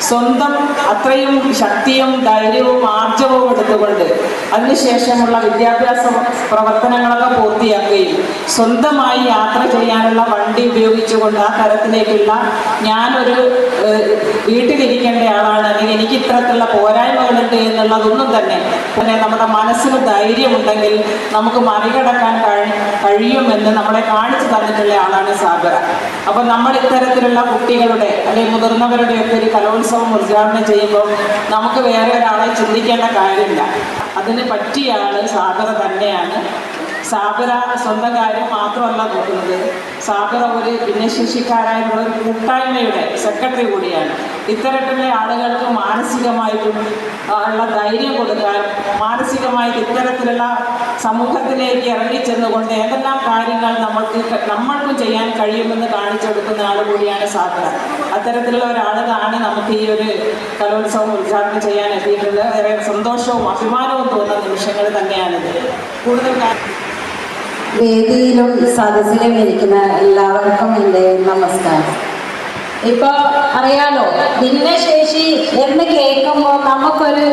സ്വന്തം അത്രയും ശക്തിയും ധൈര്യവും ആർജവും എടുത്തുകൊണ്ട് അതിനുശേഷമുള്ള വിദ്യാഭ്യാസ പ്രവർത്തനങ്ങളൊക്കെ പൂർത്തിയാക്കുകയും സ്വന്തമായി യാത്ര ചെയ്യാനുള്ള വണ്ടി ഉപയോഗിച്ചുകൊണ്ട് ആ തരത്തിലേക്കുള്ള ഞാനൊരു വീട്ടിലിരിക്കേണ്ട ആളാണ്, അല്ലെങ്കിൽ എനിക്ക് ഇത്തരത്തിലുള്ള പോരായ്മകളുണ്ട് എന്നുള്ളതൊന്നും തന്നെ നമ്മുടെ മനസ്സിന് ധൈര്യമുണ്ടെങ്കിൽ നമുക്ക് മറികടക്കാൻ കഴിയുമെന്ന് നമ്മളെ കാണിച്ചു തന്നിട്ടുള്ള ആളാണ് സാബിറ. അപ്പം നമ്മൾ ഇത്തരത്തിലുള്ള കുട്ടികളുടെ അല്ലെങ്കിൽ മുതിർന്നവരുടെയൊക്കെ ഒരു കലോത്സവം ഉദ്ഘാടനം ചെയ്യുമ്പോൾ നമുക്ക് വേറെ ഒരാളെ ചിന്തിക്കേണ്ട കാര്യമില്ല. അതിന് പറ്റിയ ആള് സാബിറ തന്നെയാണ്. സാബിറ സ്വന്തം കാര്യം മാത്രമല്ല നോക്കുന്നത്, സാബിറ ഒരു ഭിന്നശേഷിക്കാരായിട്ടുള്ള ഒരു കൂട്ടായ്മയുടെ സെക്രട്ടറി കൂടിയാണ്. ഇത്തരത്തിലുള്ള ആളുകൾക്ക് മാനസികമായിട്ടും ഉള്ള ധൈര്യം കൊടുക്കാൻ, മാനസികമായിട്ട് ഇത്തരത്തിലുള്ള സമൂഹത്തിലേക്ക് ഇറങ്ങിച്ചെന്നുകൊണ്ട് ഏതെല്ലാം കാര്യങ്ങൾ നമ്മൾക്കും ചെയ്യാൻ കഴിയുമെന്ന് കാണിച്ചു കൊടുക്കുന്ന ആൾ കൂടിയാണ് സാബിറ. അത്തരത്തിലുള്ള ഒരാളാണ് നമുക്ക് ഈ ഒരു കലോത്സവം ഉദ്ഘാടനം ചെയ്യാൻ എത്തിയിട്ടുള്ളത്. ഏറെ സന്തോഷവും അഭിമാനവും തോന്നുന്ന നിമിഷങ്ങൾ തന്നെയാണിത്. കൂടുതൽ വേദിയിലും സദസ്സിലും ഇരിക്കുന്ന എല്ലാവർക്കും എൻ്റെ നമസ്കാരം. ഇപ്പോൾ അറിയാലോ, ഭിന്നശേഷി എന്ന് കേൾക്കുമ്പോൾ നമുക്കൊരു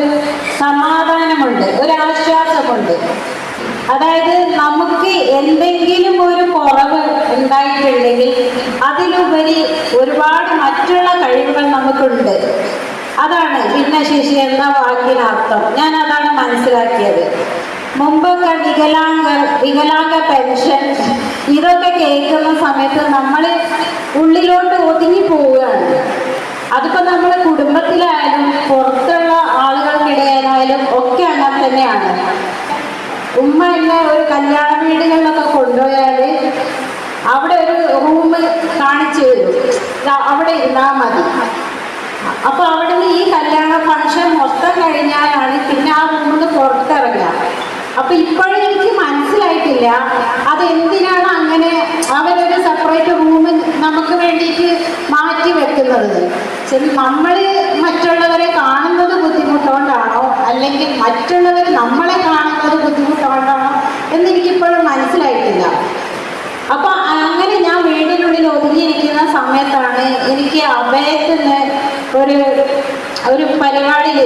സമാധാനമുണ്ട്, ഒരാശ്വാസമുണ്ട്. അതായത് നമുക്ക് എന്തെങ്കിലും ഒരു കുറവ് ഉണ്ടായിട്ടുണ്ടെങ്കിൽ അതിലുപരി ഒരുപാട് മറ്റുള്ള കഴിവുകൾ നമുക്കുണ്ട്. അതാണ് ഭിന്നശേഷി എന്ന വാക്കിനർത്ഥം. ഞാൻ അതാണ് മനസ്സിലാക്കിയത്. മുമ്പൊക്കെ വികലാംഗ പെൻഷൻ ഇതൊക്കെ കേൾക്കുന്ന സമയത്ത് നമ്മൾ ഉള്ളിലോട്ട് ഒതുങ്ങി പോവുകയാണ്. അതിപ്പോൾ നമ്മൾ കുടുംബത്തിലായാലും പുറത്തുള്ള ആളുകൾക്കിടയിലായാലും ഒക്കെ അങ്ങനെ തന്നെയാണ്. ഉമ്മ എന്നെ ഒരു കല്യാണ വീടുകളിലൊക്കെ കൊണ്ടുപോയാൽ അവിടെ ഒരു റൂം കാണിച്ചു തരും, അവിടെ ഇരുന്നാൽ മതി. അപ്പോൾ അവിടുന്ന് ഈ കല്യാണ ഫംഗ്ഷൻ മൊത്തം കഴിഞ്ഞാലാണ് പിന്നെ ആ റൂമിൽ നിന്ന് പുറത്തിറങ്ങുക. അപ്പൊ ഇപ്പോഴും എനിക്ക് മനസ്സിലായിട്ടില്ല അതെന്തിനാണ് അങ്ങനെ അവരൊരു സെപ്പറേറ്റ് റൂം നമുക്ക് വേണ്ടിയിട്ട് മാറ്റി വെക്കുന്നത്. നമ്മൾ മറ്റുള്ളവരെ കാണുന്നത് ബുദ്ധിമുട്ടുകൊണ്ടാണോ അല്ലെങ്കിൽ മറ്റുള്ളവർ നമ്മളെ കാണുന്നത് ബുദ്ധിമുട്ടുകൊണ്ടാണോ എന്നെനിക്കിപ്പോഴും മനസ്സിലായിട്ടില്ല. അപ്പൊ അങ്ങനെ ഞാൻ വീടിനുള്ളിൽ ഒതുങ്ങിയിരിക്കുന്ന സമയത്താണ് എനിക്ക് അഭയത്തിന് ഒരു പരിപാടിയിൽ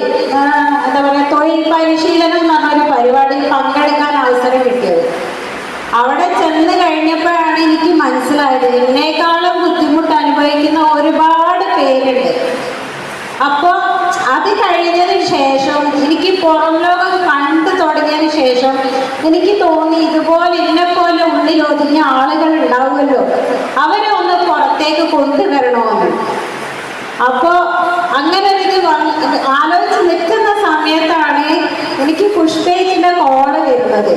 എന്താ പറയുക, തൊഴിൽ പരിശീലനം എന്ന് പറഞ്ഞൊരു പരിപാടിയിൽ പങ്കെടുക്കാൻ അവസരം കിട്ടിയത്. അവിടെ ചെന്ന് കഴിഞ്ഞപ്പോഴാണ് എനിക്ക് മനസ്സിലായത് എന്നേക്കാളും ബുദ്ധിമുട്ട് അനുഭവിക്കുന്ന ഒരുപാട് പേരുണ്ട്. അപ്പോൾ അത് കഴിഞ്ഞതിന് ശേഷം എനിക്ക് പുറം ലോകം കണ്ടു തുടങ്ങിയതിന് ശേഷം എനിക്ക് തോന്നി ഇതുപോലെ ഇതിനെപ്പോലെ ഉള്ളിൽ ഒതുങ്ങിയ ആളുകൾ ഉണ്ടാവുമല്ലോ, അവരെ ഒന്ന് പുറത്തേക്ക് കൊണ്ടുവരണമെന്ന്. അപ്പോൾ അങ്ങനെ ഒരു ആലോചിച്ച് നിൽക്കുന്ന സമയത്താണ് എനിക്ക് പുഷ്പേച്ചിൻ്റെ കോള് വരുന്നത്.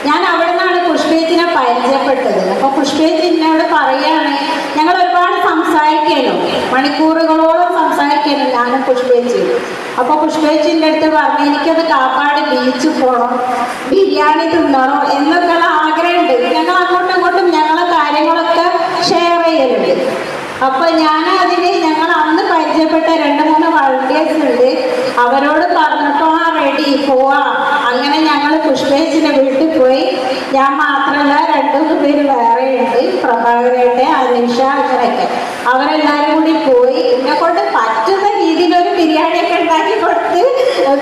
ഞാൻ അവിടെ നിന്നാണ് പുഷ്പേച്ചിനെ പരിചയപ്പെട്ടത്. അപ്പോൾ പുഷ്പേച്ചി എന്നോട് പറയുകയാണ്, ഞങ്ങൾ ഒരുപാട് സംസാരിക്കാനോ മണിക്കൂറുകളോളം സംസാരിക്കാനോ ഞാനും പുഷ്പേച്ചി. അപ്പോൾ പുഷ്പേച്ചിൻ്റെ അടുത്ത് പറഞ്ഞു എനിക്കത് കാപ്പാട് ബീച്ചിൽ പോകണം, ബിരിയാണി തിന്നണം എന്നൊക്കെയുള്ള ആഗ്രഹമുണ്ട്. ഞങ്ങൾ അങ്ങോട്ടും ഇങ്ങോട്ടും ഞങ്ങളെ കാര്യങ്ങളൊക്കെ ഷെയർ ചെയ്യലുണ്ട്. അപ്പൊ ഞങ്ങൾ അന്ന് പരിചയപ്പെട്ട 2-3 വളണ്ടിയേഴ്സ് ഉണ്ട്, അവരോട് പറഞ്ഞപ്പോൾ റെഡി പോവാ. അങ്ങനെ ഞങ്ങൾ പുഷ്പേച്ചിന്റെ വീട്ടിൽ പോയി. ഞാൻ മാത്രമല്ല 2-3 പേര് വേറെ ഉണ്ട്, പ്രഭാകരന്റെ, അനീഷ, അങ്ങനെയൊക്കെ. അവരെല്ലാവരും കൂടി പോയി. എന്നെ കൊണ്ട് പറ്റുന്ന രീതിയിൽ ഒരു ബിരിയാണിയൊക്കെ ഉണ്ടാക്കി കൊടുത്ത്,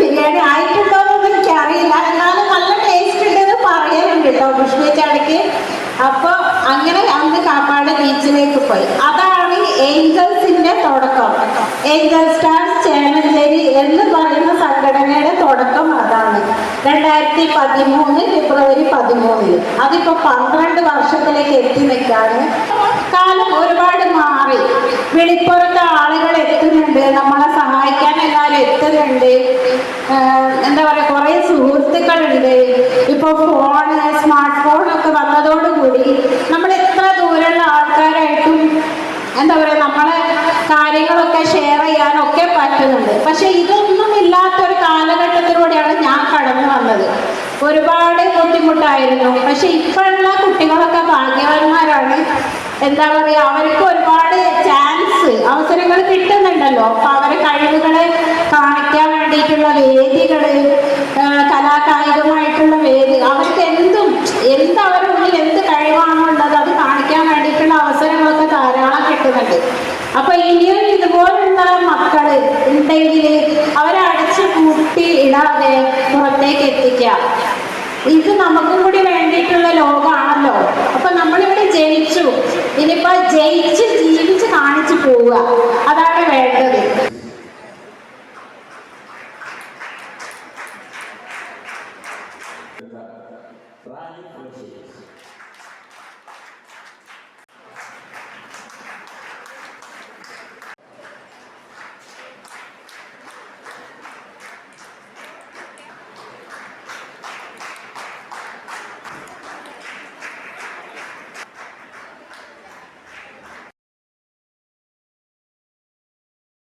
ബിരിയാണി ആയിട്ടുണ്ടോ എന്നൊന്നും എനിക്കറിയില്ല, എന്നാലും നല്ല ടേസ്റ്റ് ഉണ്ടെന്ന് പറയാനുണ്ട് കേട്ടോ പുഷ്പേച്ചാടിക്ക്. അപ്പോൾ അങ്ങനെ അന്ന് കാപ്പാട് ബീച്ചിലേക്ക് പോയി. അതാണ് ഏഞ്ചൽസിന്റെ തുടക്കം. ഏഞ്ചൽ സ്റ്റാർസ് ചേമഞ്ചേരി എന്ന് പറയുന്ന സംഘടനയുടെ തുടക്കം അതാണ് 2013 ഫെബ്രുവരി 13. അതിപ്പോ 12 വർഷത്തിലേക്ക് എത്തി നിൽക്കാണ്. കാലം ഒരുപാട് മാറി. വെളിപ്പുറത്തെ ആളുകൾ എത്തുന്നുണ്ട്, നമ്മളെ സഹായിക്കാൻ എല്ലാവരും എത്തുന്നുണ്ട്. എന്താ പറയുക, കുറേ സുഹൃത്തുക്കളുണ്ട്. ഇപ്പോൾ സ്മാർട്ട് ഫോണൊക്കെ വന്നതോടുകൂടി നമ്മൾ എത്ര ദൂരമുള്ള ആൾക്കാരായിട്ടും എന്താ പറയുക നമ്മളെ കാര്യങ്ങളൊക്കെ ഷെയർ ചെയ്യാനൊക്കെ പറ്റുന്നുണ്ട്. പക്ഷെ ഇതൊന്നും ഇല്ലാത്തൊരു കാലഘട്ടത്തിലൂടെയാണ് ഞാൻ കടന്നു വന്നത്. ഒരുപാട് ബുദ്ധിമുട്ടായിരുന്നു. പക്ഷെ ഇപ്പോഴുള്ള കുട്ടികളൊക്കെ ഭാഗ്യവാന്മാരാണ്. എന്താ പറയുക, അവർക്ക് ഒരുപാട് അവസരങ്ങൾ കിട്ടുന്നുണ്ടല്ലോ. അപ്പൊ അവരെ കഴിവുകളെ കാണിക്കാൻ വേണ്ടിയിട്ടുള്ള വേദികൾ, കലാകായികമായിട്ടുള്ള വേദി, അവർക്ക് അവരുടെ ഉള്ളിൽ എന്ത് കഴിവാണുള്ളത് അത് കാണിക്കാൻ വേണ്ടിയിട്ടുള്ള അവസരങ്ങളൊക്കെ ധാരാളം കിട്ടുന്നുണ്ട്. അപ്പൊ ഇനിയും ഇതുപോലുള്ള മക്കള് ഉണ്ടെങ്കിൽ അവരെ അടിച്ചു കൂട്ടി ഇടാതെ പുറത്തേക്ക് എത്തിക്കാം. ഇത് നമുക്കും കൂടി വേണ്ടിയിട്ടുള്ള ലോകമാണല്ലോ. അപ്പൊ നമ്മളിവിടെ ജയിച്ചു, ഇനിയിപ്പോ ജയിച്ച് ജീവിച്ച് കാണിച്ചു പോവുക, അതാണ് വേണ്ടത്. റാലി